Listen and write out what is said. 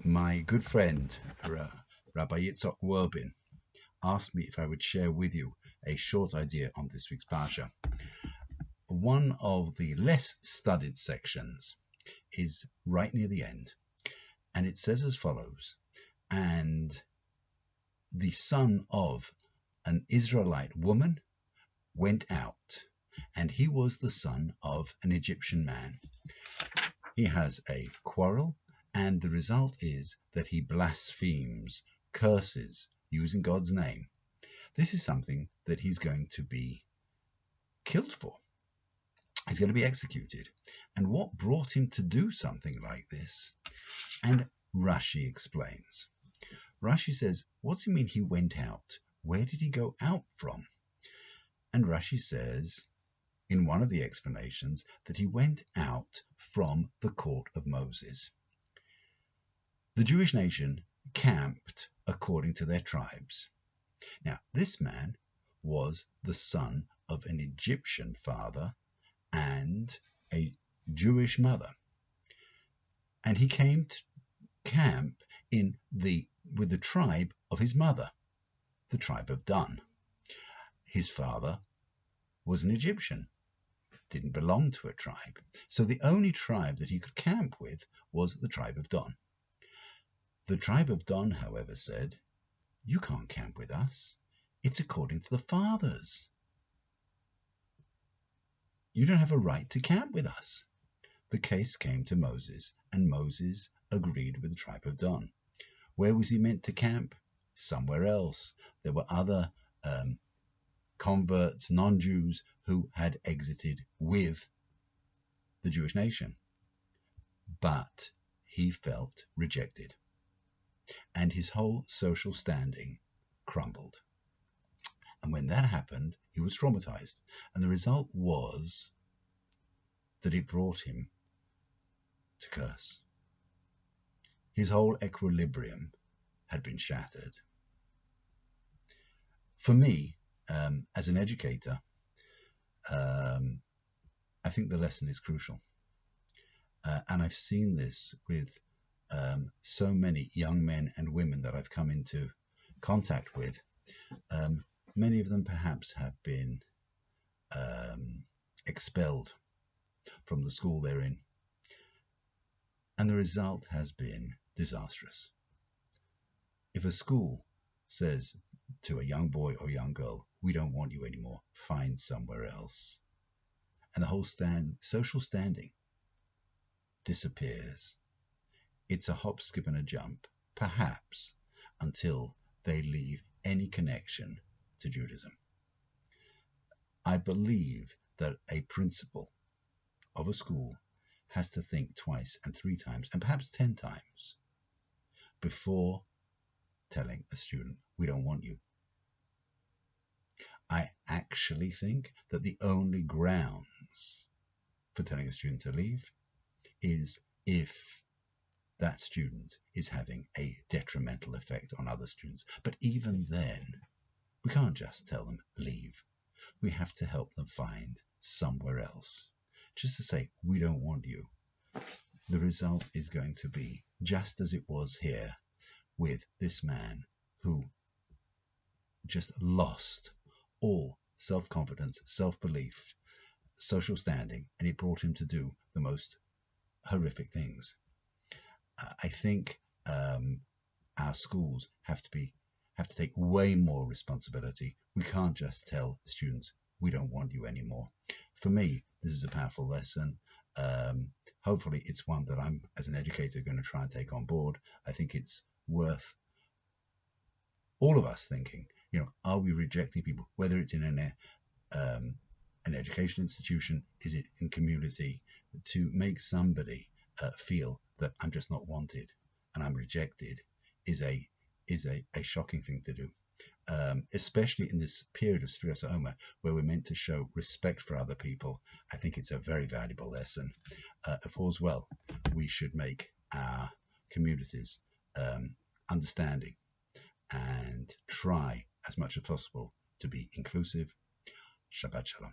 My good friend, Rabbi Yitzhak Werbin, asked me if I would share with you a short idea on this week's parsha. One of the less studied sections is right near the end, and it says as follows: and the son of an Israelite woman went out, and he was the son of an Egyptian man. He has a quarrel, and the result is that he blasphemes, curses, using God's name. This is something that he's going to be killed for. He's going to be executed. And what brought him to do something like this? And Rashi explains. Rashi says, what's it mean he went out? Where did he go out from? And Rashi says, in one of the explanations, that he went out from the court of Moses. The Jewish nation camped according to their tribes. Now, this man was the son of an Egyptian father and a Jewish mother. And he came to camp with the tribe of his mother, the tribe of Dan. His father was an Egyptian, didn't belong to a tribe. So the only tribe that he could camp with was the tribe of Dan. The tribe of Dan, however, said, you can't camp with us. It's according to the fathers. You don't have a right to camp with us. The case came to Moses, and Moses agreed with the tribe of Dan. Where was he meant to camp? Somewhere else. There were other converts, non-Jews, who had exited with the Jewish nation. But he felt rejected, and his whole social standing crumbled. And when that happened, he was traumatized. And the result was that it brought him to curse. His whole equilibrium had been shattered. For me, as an educator, I think the lesson is crucial. And I've seen this with so many young men and women that I've come into contact with. Many of them perhaps have been expelled from the school they're in. And the result has been disastrous. If a school says to a young boy or young girl, we don't want you anymore, find somewhere else, and the whole social standing disappears, it's a hop, skip, and a jump, perhaps until they leave any connection to Judaism. I believe that a principal of a school has to think twice and 3 times and perhaps 10 times before telling a student, we don't want you. I actually think that the only grounds for telling a student to leave is if that student is having a detrimental effect on other students. But even then, we can't just tell them leave. We have to help them find somewhere else. Just to say, we don't want you. The result is going to be just as it was here with this man who just lost all self-confidence, self-belief, social standing, and it brought him to do the most horrific things. I think our schools have to take way more responsibility. We can't just tell students, we don't want you anymore. For me, this is a powerful lesson. Hopefully it's one that I'm, as an educator, going to try and take on board. I think it's worth all of us thinking, are we rejecting people, whether it's in an education institution, is it in community, to make somebody feel that I'm just not wanted and I'm rejected is a shocking thing to do. Especially in this period of Sfiras HaOmer, where we're meant to show respect for other people. I think it's a very valuable lesson. If all's well, we should make our communities understanding and try as much as possible to be inclusive. Shabbat Shalom.